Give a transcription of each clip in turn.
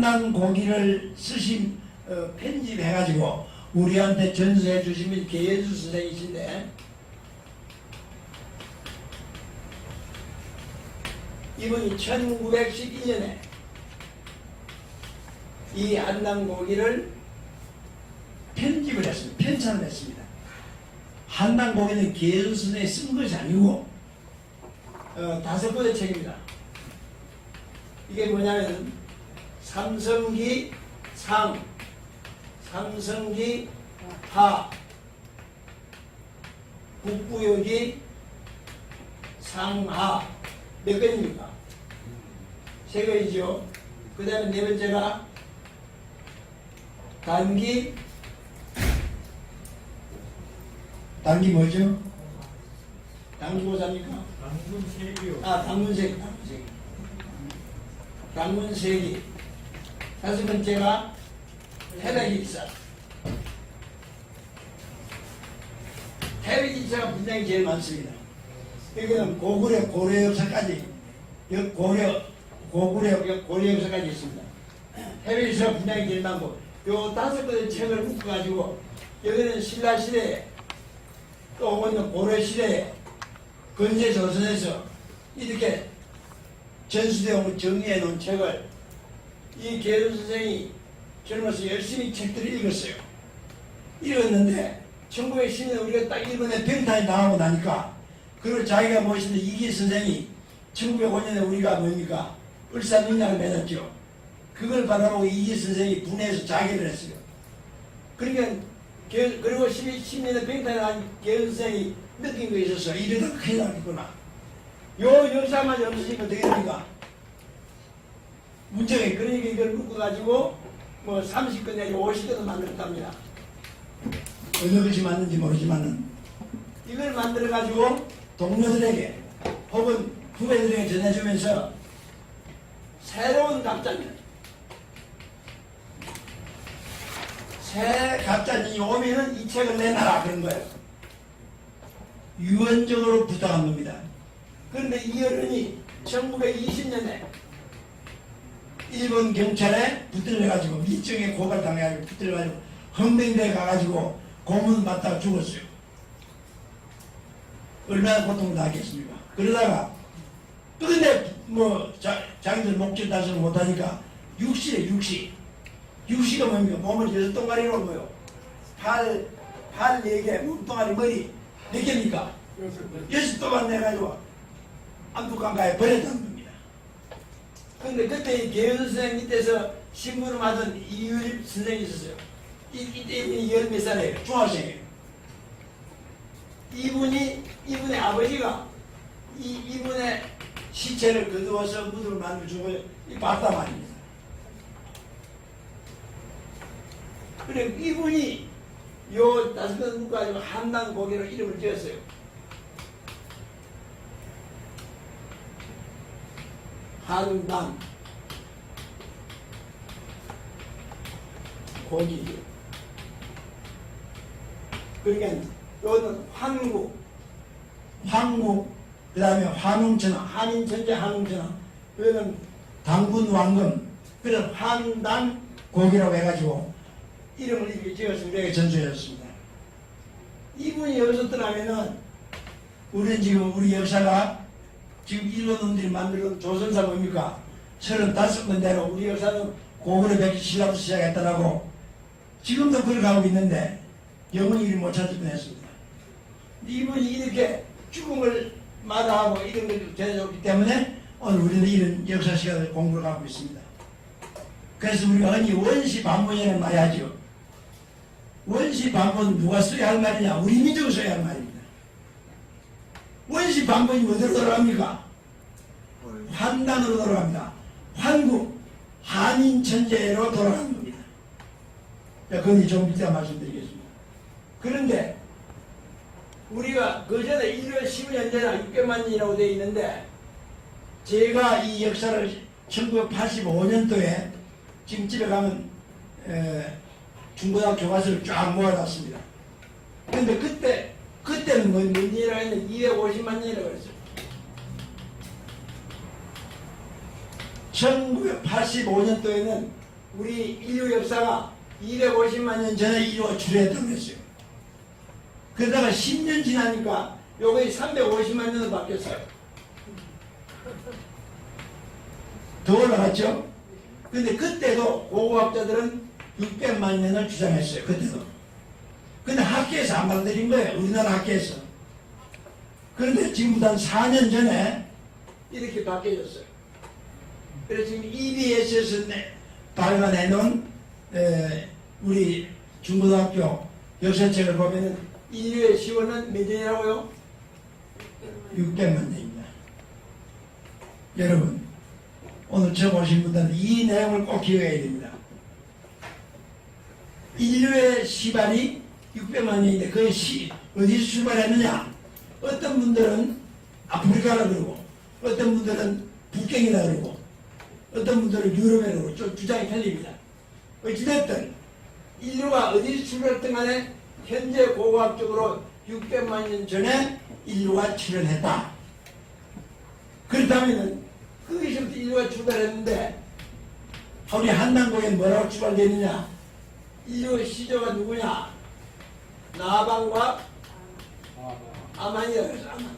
한단 고기를 쓰신 편집해가지고 우리한테 전수해 주시면 계예수 선생이신데, 이분이 1912년에 이 한단 고기를 편집을 했습니다. 편찬을 했습니다. 한단 고기는 계예수 선생이 쓴 것이 아니고 5번의 책입니다. 이게 뭐냐면 삼성기 상, 삼성기 하, 국부요기 상하. 몇 건입니까? 3건이죠. 그 다음에 4번째가 단기 뭐죠? 단기고사입니까? 당군세기요. 당군세기. 당군세기. 5번째가 태백일사. 태백일사가 분량이 제일 많습니다. 여기는 고구려, 고려 역사까지, 고구려 역사까지 있습니다. 태백일사가 분량이 제일 많고, 요 5권의 책을 묶어가지고, 여기는 신라시대에, 또 오는 고려시대에, 근세조선에서 이렇게 전수되어 정리해 놓은 책을 이 계예수 선생이 젊어서 열심히 책들을 읽었어요. 읽었는데 1910년 우리가 딱 일본에 병탄이 나오고 나니까 그걸 자기가 모시는 이기 선생이 1905년에 우리가 뭡니까? 을사민약을 맺었죠. 그걸 바라보고 이기 선생이 분해해서 자결을 했어요. 그러니까 그리고 10년에 병탄이 난 계예수 선생이 느낀 거 있었어. 이러다 큰일 나겠구나. 요 역사만 없으시면 어떻게 됩니까? 문제가 그러니까 이걸 묶어가지고 뭐 30건 내지 50건을 만들었답니다. 어느 것이 맞는지 모르지만은 이걸 만들어가지고 동료들에게 혹은 후배들에게 전해주면서 새로운 갑자년, 새 갑자년이 오면은 이 책을 내놔라 그런 거예요. 유언적으로 부탁한 겁니다. 그런데 이 어른이 1920년에 일본 경찰에 붙들려가지고 미정에 고발당해가지고 붙들려가지고 헌병대에 가가지고 고문 받다가 죽었어요. 얼마나 고통당하겠습니까? 그러다가 근데 뭐 자기들 목줄 달성을 못하니까 육시래. 육시가 뭡니까? 몸을 6동아리로 뭐요? 팔 4개, 몸뚱아리 머리 4개입니까? 6동안 내가지고 안북강가에 버렸다는 겁니다. 그런데 그때 계예수 선생 밑에서 신문을 맡은 이유립 선생이 있었어요. 이때 이분이 10몇 살이에요. 중학생이에요. 이분의 아버지가 이분의 시체를 거두어서 무덤을 만들어주고 봤단 말입니다. 그래 이분이 요 5건 묶어가지고 한단 고기로 이름을 지었어요. 한단 고기죠. 그러니까 요는 황국, 그 다음에 환웅천하, 한인천재 한웅천하, 이거는 당군왕금, 그런 한단 고기라고 해가지고 이름을 이렇게 지어서 우리에게 전수해줬습니다. 이분이 여기서 떠나면은 우리는 지금 우리 역사가 지금 일본놈들이 만들어온 조선사 뭡니까? 35번대로 우리 역사는 고구려 백제 신라부터 시작했다라고 지금도 그걸 가고 있는데 영원히 이를 못 찾을 뻔했습니다. 이분이 이렇게 죽음을 마다하고 이런 걸 전해줬기 때문에 오늘 우리는 이런 역사 시간을 공부를 하고 있습니다. 그래서 우리가 흔히 원시 반문이라는 말이 하죠. 원시 반문은 누가 써야 할 말이냐? 우리 민족이 써야 할 말입니다. 원시 반문이 어디로 돌아갑니까? 환단으로 돌아갑니다. 환국, 한인천재로 돌아가는 겁니다. 그건 좀 이따 말씀드리겠습니다. 그런데 우리가 그 전에 1월 10년 전에 600만 년이라고 되어 있는데 제가 이 역사를 1985년도에 지금 집에 가면 중고등학교 교과서를 쫙 모아놨습니다. 그런데 그때는 몇 년이라고 했는데 250만 년이라고 했어요. 1985년도에는 우리 인류 역사가 250만 년 전에 인류가 출현했다고 했어요. 그러다가 10년 지나니까 요거이 350만 년으로 바뀌었어요. 더 올라갔죠? 근데 그때도 고고학자들은 600만 년을 주장했어요. 그때도. 근데 학계에서 안 받아들인 거예요. 우리나라 학계에서. 그런데 지금부터 한 4년 전에 이렇게 바뀌어졌어요. 그래서 지금 EBS에서 발간해 놓은 우리 중고등학교 역사책을 보면은 인류의 시원은 몇 년이라고요? 600만 년입니다. 여러분, 오늘 처음 오신 분들은 이 내용을 꼭 기억해야 됩니다. 인류의 시발이 600만 년인데 그 어디서 출발했느냐? 어떤 분들은 아프리카라 그러고, 어떤 분들은 북경이라 그러고, 어떤 분들은 유럽이라 그러고, 좀 주장이 틀립니다. 어찌됐든 인류가 어디서 출발했든 간에 현재 고고학적으로 600만 년 전에 인류가 출현했다. 그렇다면 거기서부터 인류가 출발했는데 우리 한남국에 뭐라고 출발되느냐? 인류의 시조가 누구냐? 나방과 아만이라고 해서 아만.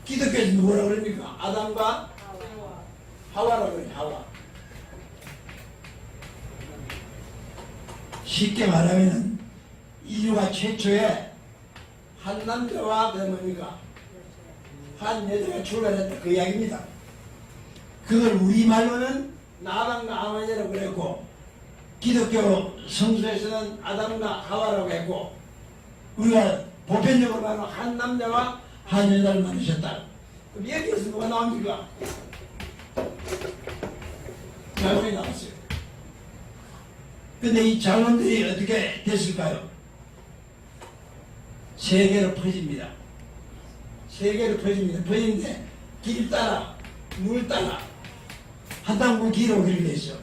기독교에서 누구라고 그럽니까? 아담과 하와라고 그래요. 하와. 쉽게 말하면은 인류가 최초에 한 남자와 그 뭡니까? 한 여자가 출발했다. 그 이야기입니다. 그걸 우리말로는 나방과 아만이라고 그랬고, 기독교 성서에서는 아담과 하와라고 했고, 우리가 보편적으로 말하면 한 남자와 한 여자를 만드셨다. 그럼 여기에서 뭐가 나옵니까? 자손이 나왔어요. 근데 이 자손들이 어떻게 됐을까요? 세계로 퍼집니다. 세계로 퍼집니다. 퍼지는데 길 따라 물 따라 한땅 길로 그렇게 돼 있어.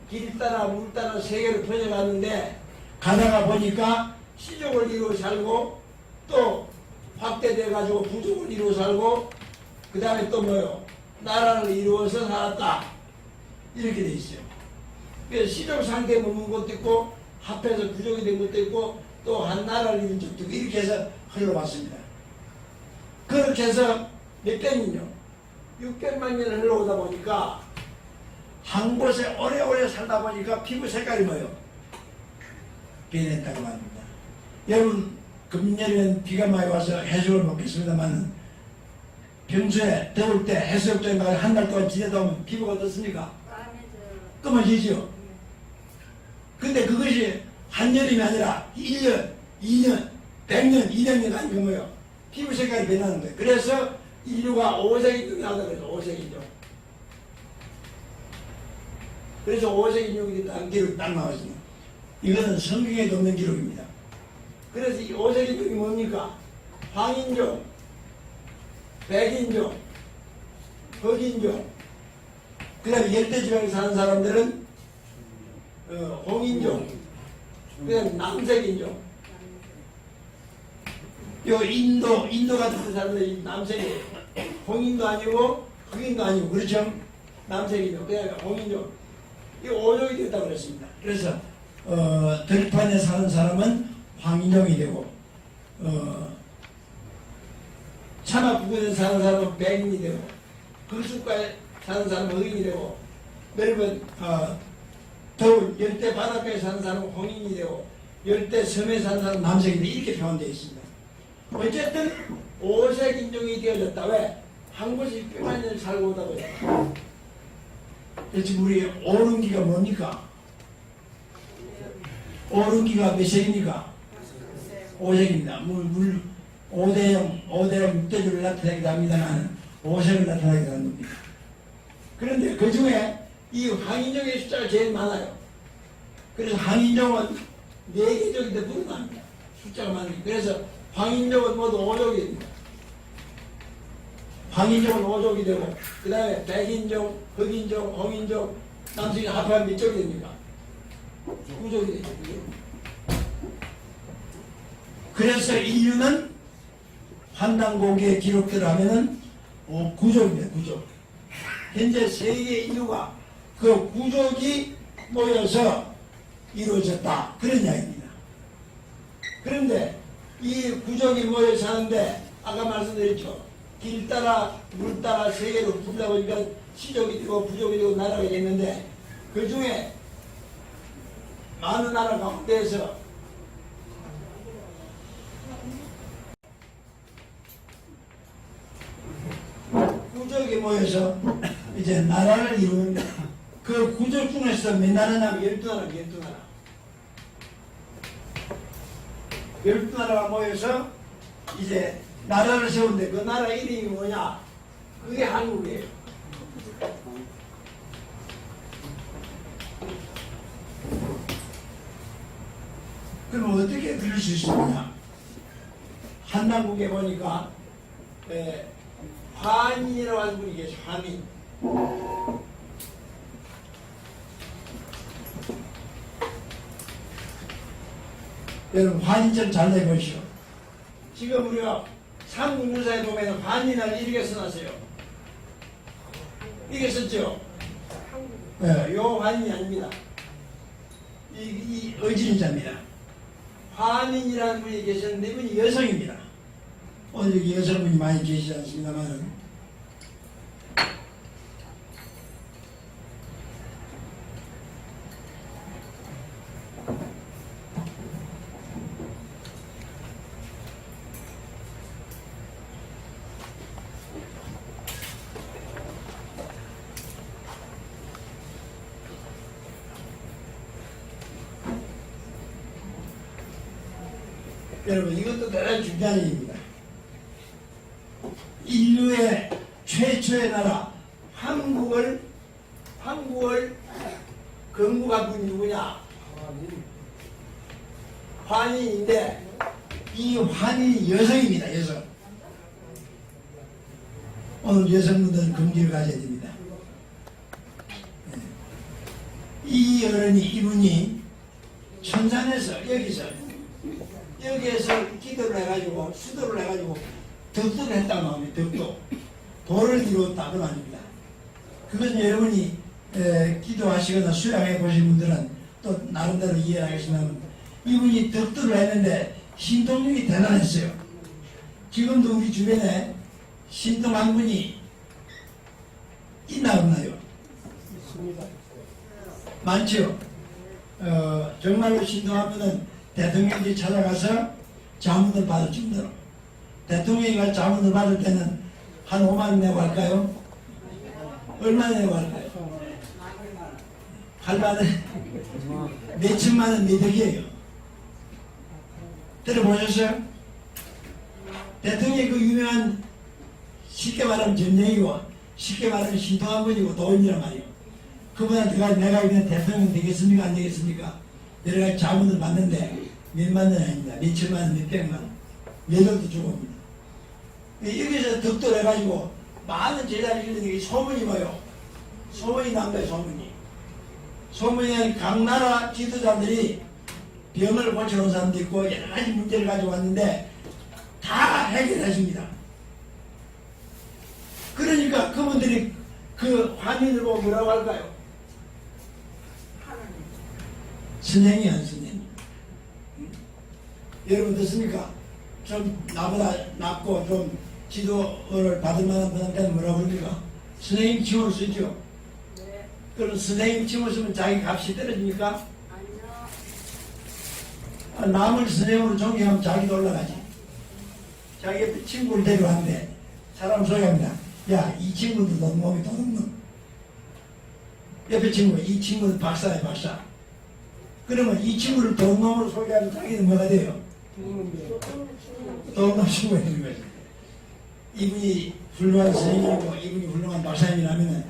길 따라 물 따라 세계로 퍼져가는데 가다가 보니까 시족을 이루어 살고 또 확대돼 가지고 부족을 이루어 살고 그 다음에 또 뭐요? 나라를 이루어서 살았다. 이렇게 돼 있어요. 그래서 시족 상태에 머문 것도 있고 합해서 부족이 된 것도 있고 또 한 나라를 이룬 적도 있고 이렇게 해서 흘러왔습니다. 그렇게 해서 몇 년이요? 600만 년을 흘러오다 보니까 한 곳에 오래오래 살다 보니까 피부 색깔이 뭐예요? 변했다고 합니다. 여러분 금년에는 비가 많이 와서 해수욕을 먹겠습니다만 평소에 더울 때 해수욕장에 가서 한 달 동안 지내다 보면 피부가 어떻습니까? 검어지죠? 근데 그것이 한여름이 아니라 1년, 2년, 100년, 200년 아니고 뭐예요? 피부 색깔이 변하는 거예요. 그래서 인류가 오색인종이 나온다고 그래서 오색인종. 그래서 오색인종이 딱 기록이 딱 나왔습니다. 이거는 성경에도 없는 기록입니다. 그래서 이 오색인종이 뭡니까? 황인종, 백인종, 흑인종, 그 다음에 열대지방에 사는 사람들은 홍인종, 그 다음에 남색인종. 요 인도 같은 사람들이 남색이에요. 홍인도 아니고 흑인도 아니고 그렇죠? 남색인종, 그 다음에 홍인종. 이 5종이 됐다고 그랬습니다. 그래서 들판에 사는 사람은 황인종이 되고 차마 부근에 사는 사람은 백인이 되고 들숫가에 사는 사람은 흑인이 되고 여러분 더운 열대 바닷가에 사는 사람은 홍인이 되고 열대 섬에 사는 사람은 남색이 되고 이렇게 표현되어 있습니다. 어쨌든 오색 인종이 되어졌다. 왜? 한 곳이 600만 년을 살고 오다 보니까. 그래서 우리 오름기가 뭡니까? 오름기가 몇 색입니까? 5색입니다. 물 5대0, 6대주를 나타내기도 합니다만 5색을 나타내기도 합니다. 그런데 그 중에 이 황인종의 숫자가 제일 많아요. 그래서 황인종은 4개족인데 불어납니다. 숫자가 많으니까. 그래서 황인종은 모두 5족입니다. 황인종은 5족이 되고 그 다음에 백인종, 흑인종, 홍인종, 남성이 합하면 몇 족이 됩니까? 9족이 되죠. 그래서 인류는 환단고기의 기록대로 하면은 9족입니다. 9족. 현재 세계 인류가 그 9족이 모여서 이루어졌다. 그런 이야기입니다. 그런데 이 부족이 모여 사는데 아까 말씀드렸죠. 길 따라 물 따라 세계로 부르다 보니까 시족이 되고 부족이 되고 나라가 있는데 그 중에 많은 나라 가운데에서 부족이 모여서 이제 나라를 이루는데 그 구족 중에서 몇 나라냐면 12나라, 12나라. 12나라가 모여서 이제 나라를 세우는데 그 나라 이름이 뭐냐? 그게 한국이에요. 그럼 어떻게 그럴 수 있느냐? 한남국에 보니까 환인이라고 하는 분이 계세요. 환인. 여러분 환인 좀 잘 내보시오. 지금 우리가 삼국유사에 보면 환인을 이렇게 써놨어요. 이게 썼죠? 네, 요 환인이 아닙니다. 이 의진자입니다. 환인이라는 분이 계셨는데 이분이 여성입니다. 오늘 여기 여성분이 많이 계시지 않습니다만 여러분 이것도 대단히 중요한 일입니다. 인류의 최초의 나라 한국을 건국한 분이 누구냐? 환인인데 이 환인이 여성입니다. 여성. 오늘 여성분들은 금기를 가져야 됩니다. 이 어른이 이분이 천산에서 여기에서 기도를 해가지고 수도를 해가지고 덕도를 했다고 합니다. 덕도. 도를 이루었다. 그 말입니다. 그것은 여러분이 기도하시거나 수양해 보신 분들은 또 나름대로 이해하겠지만 이분이 덕도를 했는데 신통력이 대단했어요. 지금도 우리 주변에 신통한 분이 있나 없나요? 있습니다. 많죠? 정말로 신통한 분은 대통령이 찾아가서 자문을 받을 정도로 대통령이 자문을 받을 때는 한 5만 원 내고 할까요? 얼마 내고 할까요? 8만 원? 몇 천만 원 미덕이에요. 들어보셨어요? 대통령이 그 유명한 쉽게 말하면 전쟁이고 쉽게 말하면 신통한 분이고 도인이란 말이에요. 그분한테 내가 이번에 대통령 되겠습니까? 안 되겠습니까? 여러 가지 자문을 받는데 몇만 원이 아닙니다. 몇천만 원, 몇백만 원, 몇억도 주고 옵니다. 여기서 덕도를 해가지고 많은 제자를 이루는 게 소문이 뭐요? 소문이 난 거예요, 소문이. 소문이 각 나라 지도자들이 병을 고쳐놓은 사람도 있고 여러 가지 문제를 가지고 왔는데 다 해결하십니다. 그러니까 그분들이 그 환인을 보고 뭐라고 할까요? 선생이 안 선생님. 여러분 듣습니까? 좀 나보다 낫고 좀 지도를 받을 만한 분한테는 뭐라고 그럽니까? 선생님 칭호를 쓰죠? 네. 그럼 선생님 칭호 쓰면 자기 값이 떨어집니까? 아니요. 남을 선생님으로 존경하면 자기도 올라가지. 자기 옆에 친구를 데려왔는데 사람 소개합니다. 야, 이 친구도 너 몸이 도둑놈. 옆에 친구, 이 친구는 박사야, 박사. 그러면 이 친구를 도둑놈으로 소개하면 자기는 뭐가 돼요? 도둑놈 친구가 되는 거죠. 이분이 훌륭한 선생님이고 이분이 훌륭한 박사님이라면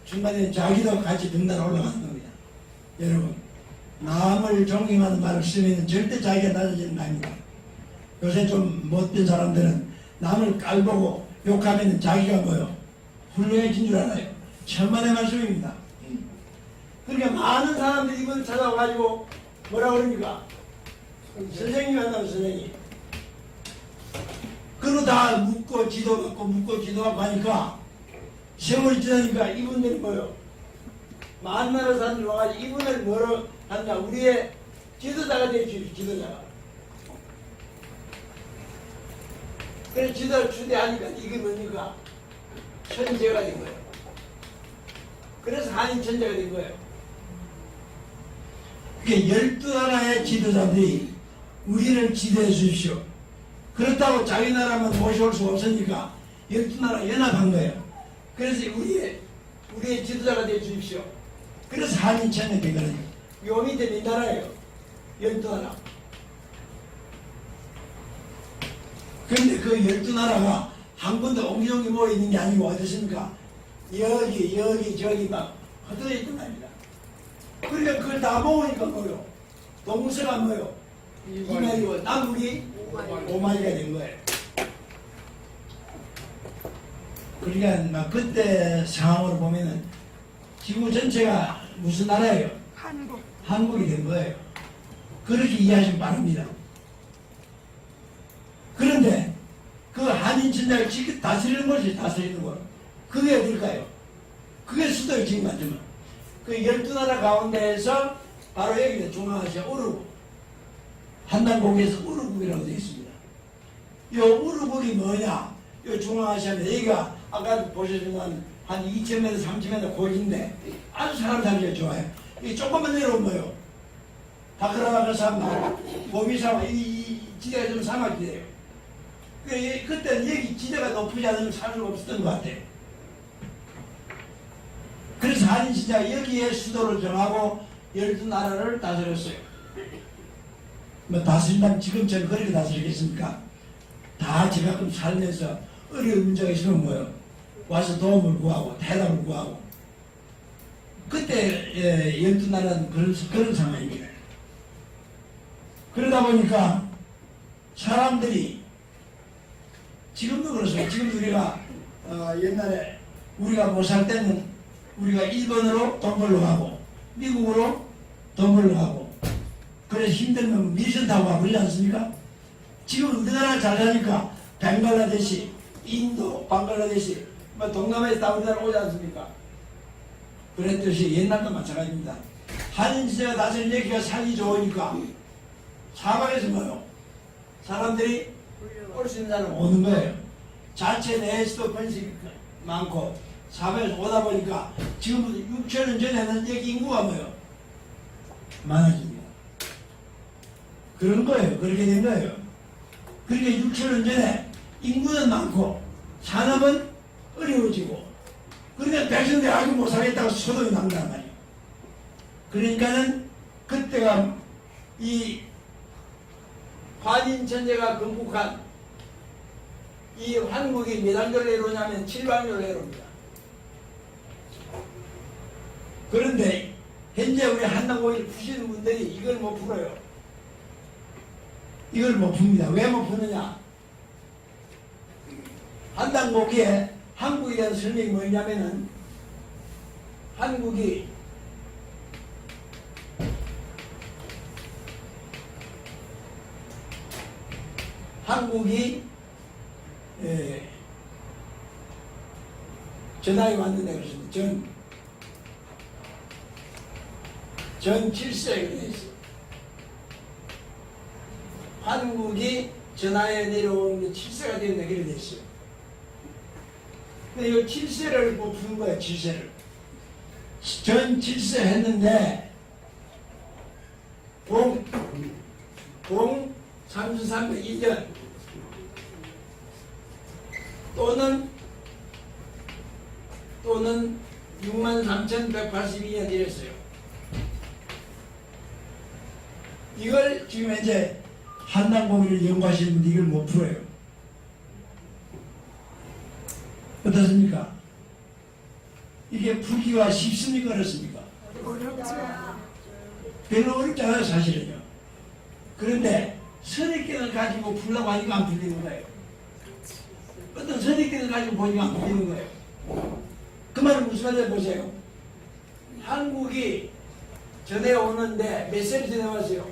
중간에 자기도 같이 등단에 올라가는 겁니다. 여러분, 남을 존경하는 말을 쓰면 절대 자기가 낮아지는 거 아닙니다. 요새 좀 못된 사람들은 남을 깔보고 욕하면 자기가 뭐요? 훌륭해진 줄 알아요. 천만의 말씀입니다. 그러니까 많은 사람들이 이분을 찾아와가지고 뭐라고 그럽니까? 선생님이 한다고 선생님. 그러고 다 묻고 지도받고 묻고 지도받고 하니까 세월이 지나니까 이분들이 뭐요? 만나라 사람들 와가지고 이분을 뭐로 하느냐, 우리의 지도자가 되어 주십시오. 지도자가. 그래서 지도를 추대하니까 이게 뭡니까? 천재가 된 거예요. 그래서 한인 천재가 된 거예요. 그게 12나라의 지도자들이 우리를 지도해 주십시오. 그렇다고 자기 나라만 모셔올 수 없으니까 12나라 연합한 거예요. 그래서 우리의 지도자가 되어 주십시오. 그래서 한인 천재 되거든요. 요 밑에 몇 나라예요? 12나라. 그런데 그 12나라가 한 군데 옹기종기 모여 있는 게 아니고 어떻습니까? 여기 저기 막 흩어져 있단 말입니다. 그러니까 그걸 다 모으니까 뭐요? 동서가 뭐요? 2마리고 남북이 5마리가 된 거예요. 그러니까 막 그때 상황으로 보면은 지구 전체가 무슨 나라예요? 한국이 된 거예요. 그렇게 이해하시면 바랍니다. 그런데 그 한인 천자를 지금 다스리는 것이 다스리는 거. 그게 어딜까요? 그게 수도예요. 지금 맞으면. 그 12나라 가운데에서 바로 여기는 중앙아시아 우르국. 한단고기에서 우르국이라고 되어 있습니다. 이 우르국이 뭐냐? 이 중앙아시아인데 여기가 아까 보셨지만 한 2,000m, 3,000m 고지인데 아주 사람 살기가 좋아요. 이 조금만 내려오면 뭐요? 다크라가 사람, 몸이 사람, 이 지대가 좀 사막지대예요. 그때는 여기 지대가 높지 않으면 살 수가 없었던 것 같아요. 그래서 한인 진짜 여기에 수도를 정하고 12나라를 다스렸어요. 뭐 다스린다면 지금처럼 그렇게 다스리겠습니까? 다 제가끔 살면서 어려운 문제가 있으면 뭐요? 와서 도움을 구하고 대답을 구하고 그때 12나라는 그런 상황입니다. 그러다 보니까 사람들이 지금도 그렇습니다. 지금 우리가 옛날에 우리가 못 살 때는 우리가 일본으로 돈 벌러 가고 미국으로 돈 벌러 가고 그래서 힘들면 미션 타고 가고 그러지 않습니까? 지금 우리나라 잘 사니까 벵갈라데시, 인도, 방글라데시 뭐 동남아에서 다 우리나라 오지 않습니까? 그랬듯이 옛날도 마찬가지입니다. 한인 시대가 다스린 얘기가 살기 좋으니까 사방에서 뭐요? 사람들이 올 수 있는 사람 오는 거예요. 자체 내에서도 번식이 많고 사방에서 오다 보니까 지금부터 6천년 전에는 여기 인구가 뭐요? 많아집니다. 그런 거예요. 그렇게 된 거예요. 그러니까 6천년 전에 인구는 많고 산업은 어려워지고 그러니까 백성들이 아주 못 살겠다고 소동이 난단 말이에요. 그러니까는 그때가 이 한인 천재가 건국한 이 한국이 몇 왕조를 내려오냐면 7왕조를 내려옵니다. 그런데 현재 우리 한남고기를 푸시는 분들이 이걸 못 풀어요. 이걸 못 풉니다. 왜 못 푸느냐? 한남고기에 한국에 대한 설명이 뭐냐면은 한국이 전하에 왔는데 그렇습니다. 전 7세에 되어 있어요. 한국이 전하에 내려온 게 7세가 되었는데 그렇게 되어 있어요. 근데 이 7세를 못 푸는 거예요. 7세를. 전 7세 했는데 공 3301년 또는 63,182년 이랬어요. 이걸 지금 이제 한남고기를 연구하시는 분들이 이걸 못 풀어요. 어떻습니까? 이게 풀기가 쉽습니까? 어렵습니까? 어렵죠. 별로 어렵지 않아요, 사실은요. 그런데 선입견을 가지고 풀라고 하니까 안 풀리는 거예요. 어떤 선입견을 가지고 보니까 안 풀리는 거예요. 그 말은 무슨 말인지 보세요. 한국이 전해 오는데 몇 세를 전해 왔어요?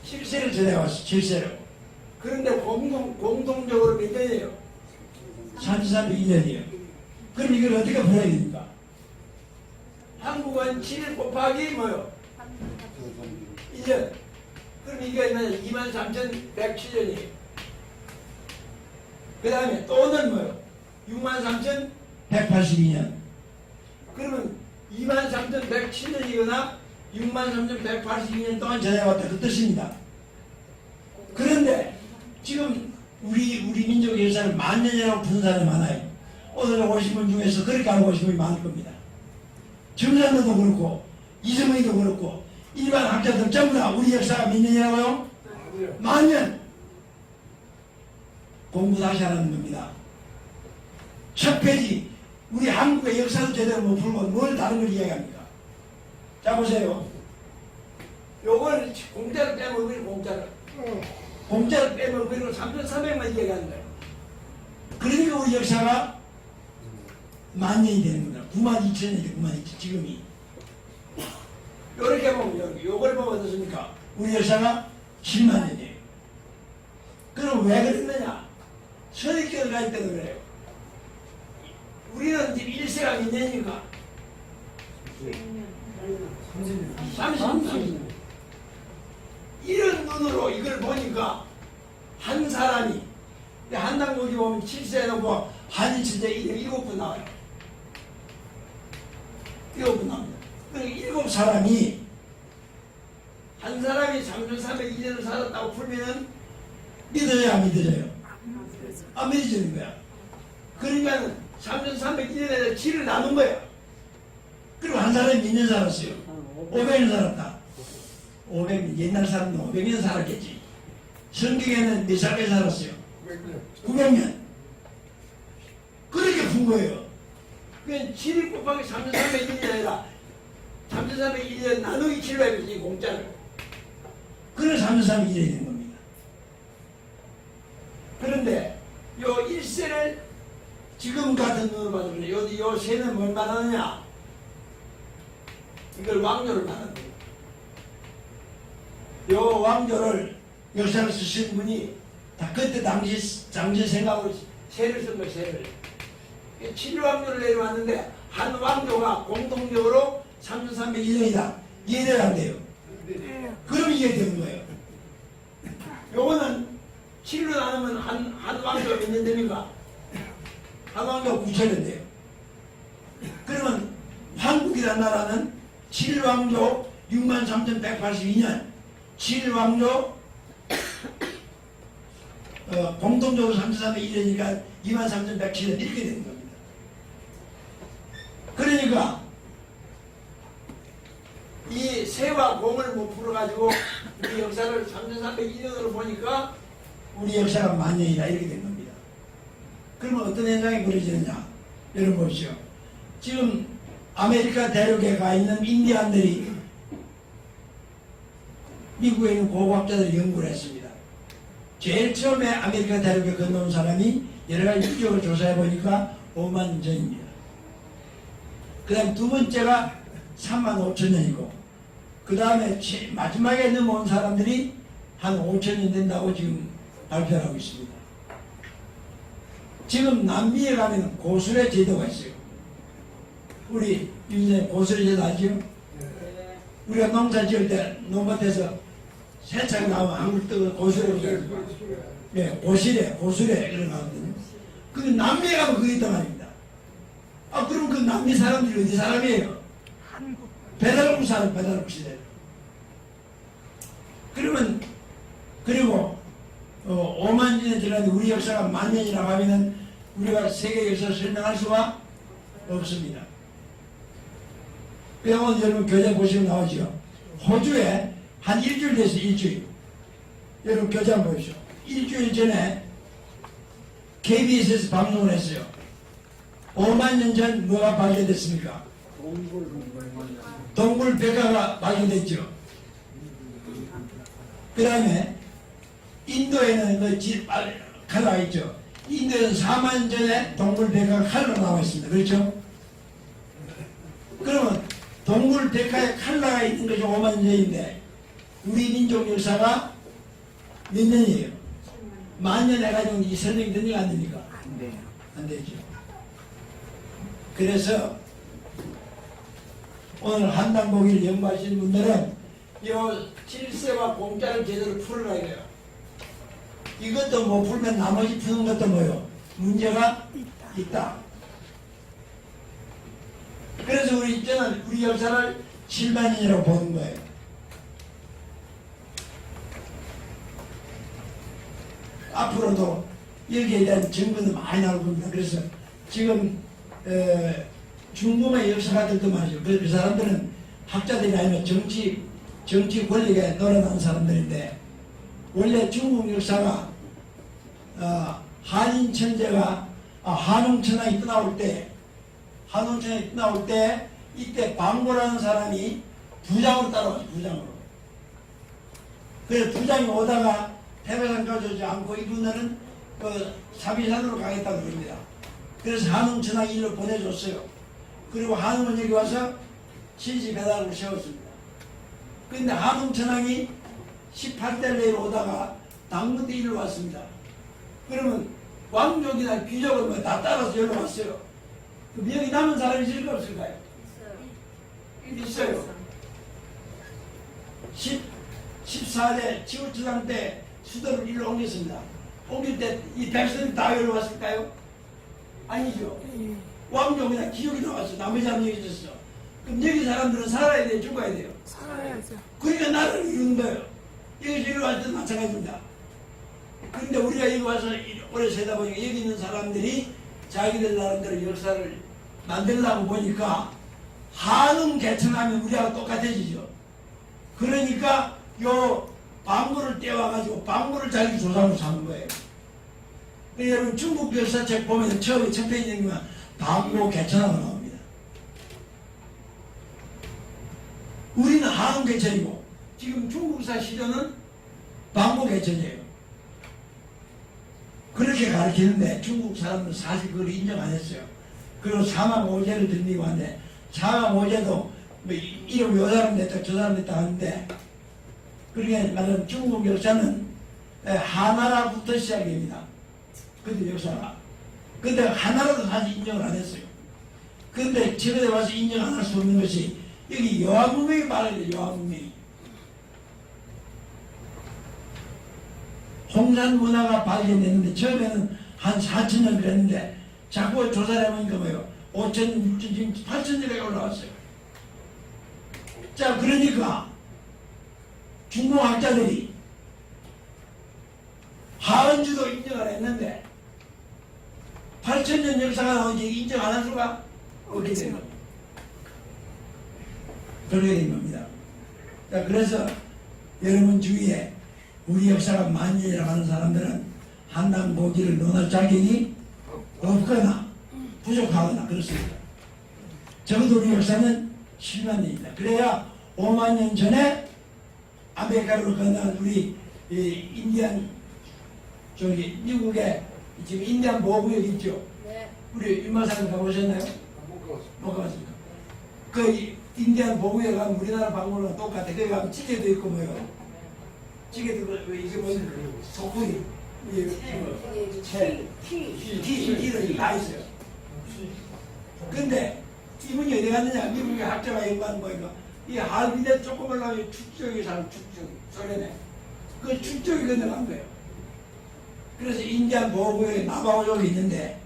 7세를 전해 왔어요. 7세를. 그런데 공동적으로 몇 년이에요? 3302년이에요. 그럼 이걸 어떻게 풀어야 됩니까? 한국은 7 곱하기 뭐요? 1년. 그럼 이게 얼마냐? 23,107년이에요. 그 다음에 또는 뭐요? 63,182년. 그러면 23,107년이거나 63,182년 동안 전해왔다. 그 뜻입니다. 그런데 지금 우리 민족 역사를 만년이라고 부르는 사람이 많아요. 오늘 오신 분 중에서 그렇게 알고 오신 분이 많을 겁니다. 정산도도 그렇고 이승훈이도 그렇고 일반 학자들 전부 다 우리 역사가 몇 년이라고요? 만년. 공부 다시 하라는 겁니다. 첫 페이지 우리 한국의 역사도 제대로 못 풀고 뭘 다른 걸 이야기합니까? 자 보세요. 요걸 공짜를 빼면 우리는 공짜를 빼면 우리는 3,300만 이야기하는 거예요. 그러니까 우리 역사가 만년이 되는 겁니다. 92,000년이죠. 92,000년 지금이. 요렇게 보면 요걸 보면 어떻습니까? 우리 역사가 7만 년이에요. 그럼 왜 그랬느냐? 선입견을 가질 때도 그래요. 우리는 지금 1세가 몇 년입니까? 30년. 이런 눈으로 이걸 보니까 한 사람이 한당국이 보면 7세 놓고 한이 7세 7분 나와요. 7분 나옵니다. 그러니까 7사람이 한 사람이 3,302년을 살았다고 풀면은 믿어져요, 안 믿어져요? 안 믿어지는 거야. 그러니까 3,301년에 7을 나눈 거야. 그리고 한 사람이 몇 년 살았어요? 500년 살았다. 500년, 옛날 사람은 500년 살았겠지. 성경에는 몇 살까지 살았어요? 900년. 그렇게 푼 거예요. 그냥 7일 곱하기 3,301년이 아니라 3,301년 나누기 7로 해야지, 공짜를. 그래서 3,301년이 된 겁니다. 그런데 요 1세를 지금 같은 눈으로 봐도 요 세는 뭘 말하느냐? 이걸 왕조를 말하는 거예요. 요 왕조를 역사를 쓰신 분이 다 그때 당시 생각으로 세를 쓴 거예요, 세를. 7왕조를 내려왔는데 한 왕조가 공통적으로 3,301년이다. 이해돼야 안 돼요. 그럼 이해되는 거예요. 요거는 7로 나누면 한 왕조가 몇 년 됩니까? 한 왕조가 9,000년 돼요. 그러면 한국이라는 나라는 7왕조 63,182년 7왕조 공통적으로 3,301년이니까 23,107년 이렇게 되는 겁니다. 그러니까 이 세와 공을 못 풀어가지고 우리 역사를 3,302년으로 보니까 우리 역사가 만년이다 이렇게 된 겁니다. 그러면 어떤 현상이 벌어지느냐? 여러분 보십시오. 지금 아메리카 대륙에 가 있는 인디안들이 미국에 있는 고고학자들이 연구를 했습니다. 제일 처음에 아메리카 대륙에 건너온 사람이 여러 가지 유적을 조사해 보니까 5만 년 전입니다. 그 다음 두 번째가 3만 5천 년이고 그 다음에 마지막에 넘어온 사람들이 한 5천 년 된다고 지금 발표를 하고 있습니다. 지금 남미에 가면 고술의 제도가 있어요. 우리 윤선생님 고술의 제도 아시죠? 우리가 농사 지을 때 농밭에서 세차가 나오면 한국 뜨고 고술에 네, 고술에 이런 거 하거든요. 그 남미에 가면 그게 있단 말입니다. 아, 그럼 그 남미 사람들이 어디 사람이에요? 한국. 배달국 사람, 배달국 시대. 그러면, 그리고, 5만 년에 들어갔는데 우리 역사가 만 년이라고 하면은 우리가 세계 역사를 설명할 수가 없습니다. 그냥 오늘 여러분 교재 보시면 나오죠. 호주에 한 일주일 됐어요, 일주일. 여러분 교재 한번 보십시오. 일주일 전에 KBS에서 방송을 했어요. 5만 년 전 뭐가 발견됐습니까? 동굴 백화가 발견됐죠. 그 다음에 인도에는 그 칼라가 있죠. 인도에는 4만 전에 동굴 백화가 칼로 나와 있습니다. 그렇죠? 그러면 동굴 백화에 칼라가 있는 것이 5만 년 전인데 우리 민족 역사가 몇 년이에요? 만 년 해가지고 이 설명이 됩니까? 안 됩니까? 안 되죠. 그래서 오늘 한당고기를 연구하시는 분들은 요 질서와 공짜를 제대로 풀어라 이래요. 이것도 못 풀면 나머지 푸는 것도 뭐요? 문제가 있다. 그래서 저는 우리 역사를 실만인이라고 보는 거예요. 앞으로도 여기에 대한 증거도 많이 나올 겁니다. 그래서 지금 중국의 역사가들도 말이죠. 그 사람들은 학자들이 아니면 정치 권력에 놀아난 사람들인데 원래 중국 역사가 한인 천재가 한웅천왕이 떠나올 때 이때 방고라는 사람이 부장으로 따라왔어요. 부장으로. 그래서 부장이 오다가 태백산 가져오지 않고 이분들은 사비산으로 가겠다고 그럽니다. 그래서 한웅천왕이 일로 보내줬어요. 그리고 한웅은 여기 와서 진시배당을 세웠습니다. 그런데 한웅천왕이 18대 내에 오다가 당무대 일로 왔습니다. 그러면 왕족이나 귀족은 다 따라서 여기로 왔어요. 그럼 여기 남은 사람이 있을까 없을까요? 있어요. 14대 지구처장 때 수도를 일로 옮겼습니다. 옮길 때 이 백성이 다 여기로 왔을까요? 아니죠. 왕족이나 귀족이 나왔어. 나머지 사람 여기 있었어. 그럼 여기 사람들은 살아야 돼요? 죽어야 돼요? 살아야죠. 그러니까 나라를 이루는 거예요. 여기서 이리 왔을 때도 마찬가지입니다. 그런데 우리가 여기 와서 오래 살다 보니까 여기 있는 사람들이 자기들 나름대로 역사를 만들려고 보니까 한웅 개천하면 우리하고 똑같아지죠. 그러니까 요 방구를 떼와가지고 방구를 자기 조상으로 삼은 거예요. 여러분 중국 역사책 보면 처음에 첫 페이지에 보면 방구 개천하고 나옵니다. 우리는 한웅 개천이고 지금 중국사 시조는 방구 개천이에요. 그렇게 가르치는데 중국 사람들은 사실 그걸 인정 안 했어요. 그리고 사망오제를 드리고 하는데 사망오제도 뭐 이름 요 사람 됐다 저 사람 됐다 하는데 그러니까 말하면 중국 역사는 하나라부터 시작입니다. 근데 역사가 근데 하나라도 사실 인정을 안 했어요. 근데 최근에 와서 인정 안 할 수 없는 것이 여기 여왕문명이 말해야 돼요. 여왕문명이 홍산 문화가 발견됐는데 처음에는 한 4,000년 그랬는데 자꾸 조사를 해보니까 뭐예요? 5,000년, 6,000년, 지금 8,000년까지 올라왔어요. 자, 그러니까 중국 학자들이 하은주도 인정을 했는데 8,000년 역사가 나오지 인정 안 할 수가 없게 된 겁니다. 그렇게 된 겁니다. 자, 그래서 여러분 주위에 우리 역사가 만년이라고 하는 사람들은 한당 보기를 논할 자격이 없거나 부족하거나 그렇습니다. 적어도 우리 역사는 7만 년이다. 그래야 5만 년 전에 아메리카로 건너간 우리 인디안 저기 미국에 지금 인디안 보호구역 있죠? 네. 우리 윤마사님 가보셨나요? 못 가봤습니까? 그 인디안 보호구역 가면 우리나라 방문랑 똑같아. 거기 가면 찌개도 있고 뭐요? 찌개도 이게 뭐지? 소쿠리 티를 다 있어요. 근데 이분이 어디 갔느냐? 미국의 학자가 연구한 거니까 이 할빈에 조금 올라가면 축적이 사람 축적 소련에 그 축적이 건너간 거예요. 그래서 인디안 보호구역에 나바오족이 있는데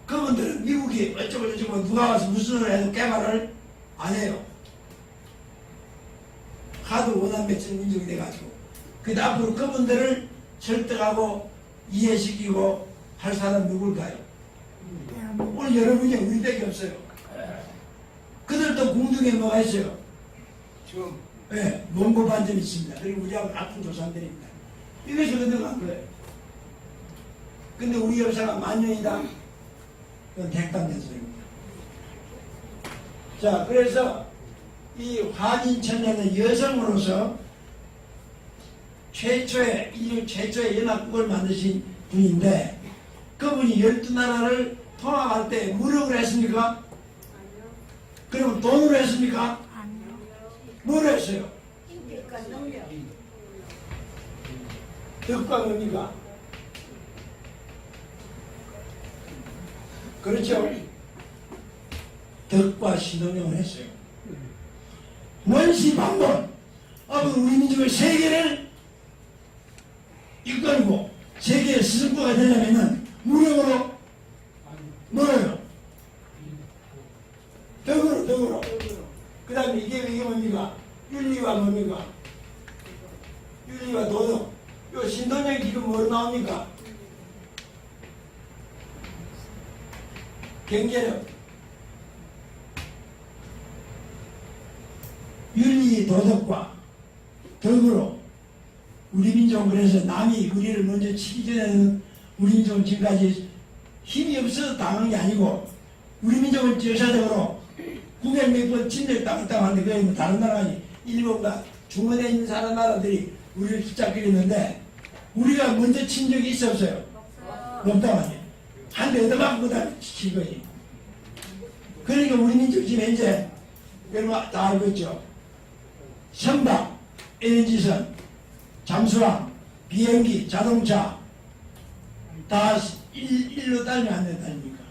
그분들은 미국이 어쩌고 저쩌고 누가 와서 무슨 소리를 해도 개발을 안 해요. 하도 원한맺힌 민족이 돼가지고 근데 앞으로 그분들을 설득하고 이해시키고 할 사람 누굴까요? 오늘 여러분이 우리밖에 없어요. 그들도 궁중에 뭐가 있어요? 지금 네, 몽고 반점이 있습니다. 그리고 우리하고 같은 조상들입니다. 이것이 건너간 거예요. 근데 우리 역사가 만년이다? 그건 백담된 소리입니다. 자, 그래서 이 한인천녀는 여성으로서 인류 최초의 연합국을 만드신 분인데 그분이 12나라를 통합할 때 무력으로 했습니까? 아니요. 그러면 돈으로 했습니까? 아니요. 뭐로 했어요? 인기가 능력. 덕과 뭡니까? 그렇죠? 덕과 신동력을 했어요. 원시 반본. 우리 민족의 세계를 이끌고 세계의 스승부가 되려면 무력으로 뭐예요? 덕으로. 그 다음에 이게 뭡니까? 윤리와 뭡니까? 윤리와 도덕. 요 신도년이 지금 뭐로 나옵니까? 경제력. 윤리 도덕과 덕으로 우리 민족은 그래서 남이 우리를 먼저 치기 전에는 우리 민족은 지금까지 힘이 없어서 당한 게 아니고 우리 민족은 역사적으로 900몇 번 침략당했다고 하는데 그게 뭐 다른 나라 아니 일본과 중원에 있는 사람 나라들이 우리를 붙잡기했는데 우리가 먼저 친 적이 있어 없어요? 없다고 하니 한 대 얻어맞고 그다음에 친 거지. 그러니까 우리 민족 지금 현재 여러분 다 알고 있죠? 선박, 에너지선, 잠수함, 비행기, 자동차 다 일로 따지면 안 된다니까.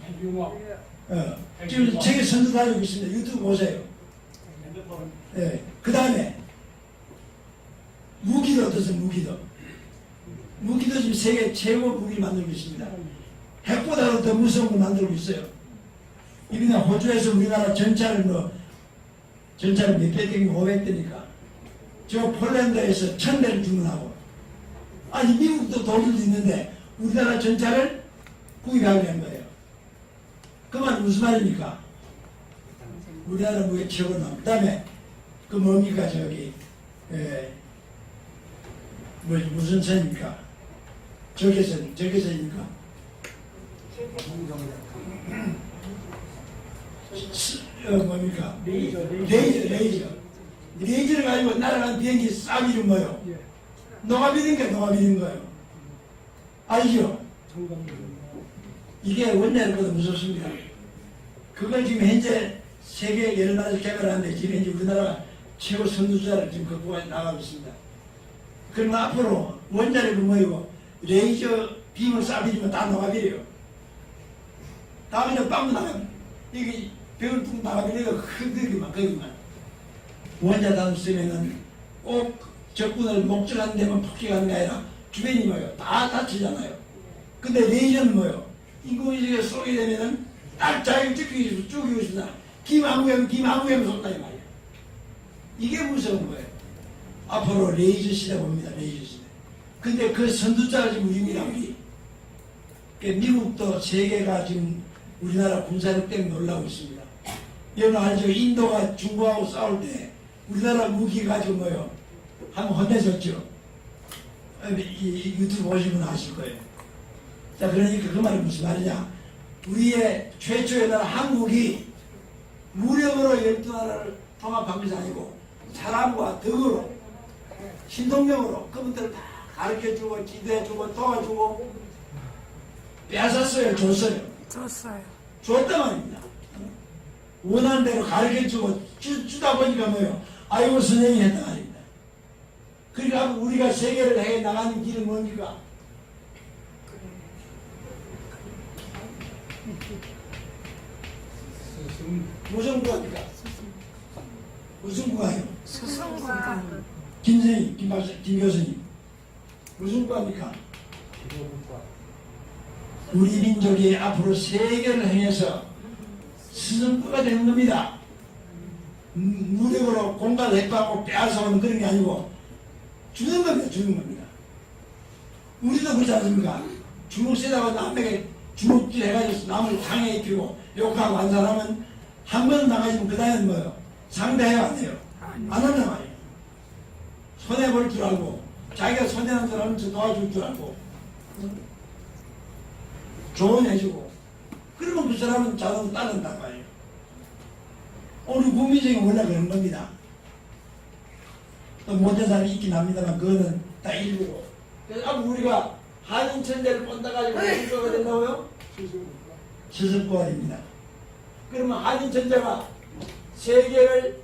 지금 세계 선두 달리고 있습니다. 유튜브 보세요. 그 다음에 무기도 어떠세요? 무기도 지금 세계 최고 무기를 만들고 있습니다. 핵보다도 더 무서운 걸 만들고 있어요. 이번에 호주에서 우리나라 전차를 몇백 대면 500대니까 저 폴란드에서 1000대를 주문하고 아니 미국도 독일도 있는데 우리나라 전차를 구입하게 한 거예요. 그 말은 무슨 말입니까? 우리나라 무기 최고 나온. 그 다음에 그 뭡니까 저기 무슨 선입니까? 적개선입니까? 뭡니까? 레이저를 가지고 날아가는 비행기 싸비는 뭐요? 녹아비는 거예요. 알죠? 이게 원자력보다 무섭습니다. 그걸 지금 현재 세계 여러 나라에서 개발하는데 지금 현재 우리나라가 최고 선두주자를 지금 극복해 나가고 있습니다. 그러면 앞으로 원자력은 뭐이고 레이저 빔을 쏴비리면 다 녹아비려요. 다 그냥 빵 나가요. 이게 벽을 뚝 나가비리가 거기만. 원자탄 쓰면은 꼭 적군을 목적하는 데만 폭격하는 게 아니라 주변이 뭐예요? 다 다치잖아요. 근데 레이저는 뭐예요? 인공위성에 쏘게 되면은 딱 자기를 죽이고 있습니다. 김 아무개면 쏜다 이 말이에요. 이게 무서운 거예요. 앞으로 레이저 시대 봅니다. 레이저 시대. 근데 그 선두자가 지금 우리입니다. 우리. 미국도 세계가 지금 우리나라 군사력 때문에 놀라고 있습니다. 여러분 알죠? 인도가 중국하고 싸울 때 우리나라 무기 가지고 뭐요? 한번 혼내줬죠. 이 유튜브 보시면 아실 거예요. 자, 그러니까 그 말이 무슨 말이냐? 우리의 최초의 나라 한국이 무력으로 12나라를 통합한 것이 아니고 사람과 덕으로 신동력으로 그분들을 다 가르쳐주고 지도해주고 도와주고 빼앗았어요? 줬어요? 줬단 말입니다. 원하는 대로 가르쳐주고 주다 보니까 뭐예요? 아이고 선생님이 했단 말입니다. 그러니까 우리가 세계를 해 나가는 길은 뭡니까? 무슨 구합니까? 무슨 구하요? 수성과 김 선생님, 김 교수님 무슨 구합니까? 우리 민족이 앞으로 세계를 행해서 스승부가 되는 겁니다. 무력으로 공간을 해파하고 빼앗아오는 그런 게 아니고 주는 겁니다. 우리도 그렇지 않습니까? 주먹 세다가 남에게 주먹질 해가지고 남을 상해 입히고 욕하고 한 사람은 한 번 나가시면 그 다음엔 뭐예요? 상대해야 안 돼요. 안 한단 말이에요. 손해볼 줄 알고 자기가 손해난 사람은 도와줄 줄 알고 조언해주고 그러면 그 사람은 자동으로 따른단 말이에요. 우리 국민적인 원래 그런 겁니다. 또 못된 사람이 있긴 합니다만 그거는 다 일부고. 그래서 우리가 한인천재를 본다가지고 무슨 된다고요? 스승부활입니다. 그러면 한인천재가 세계를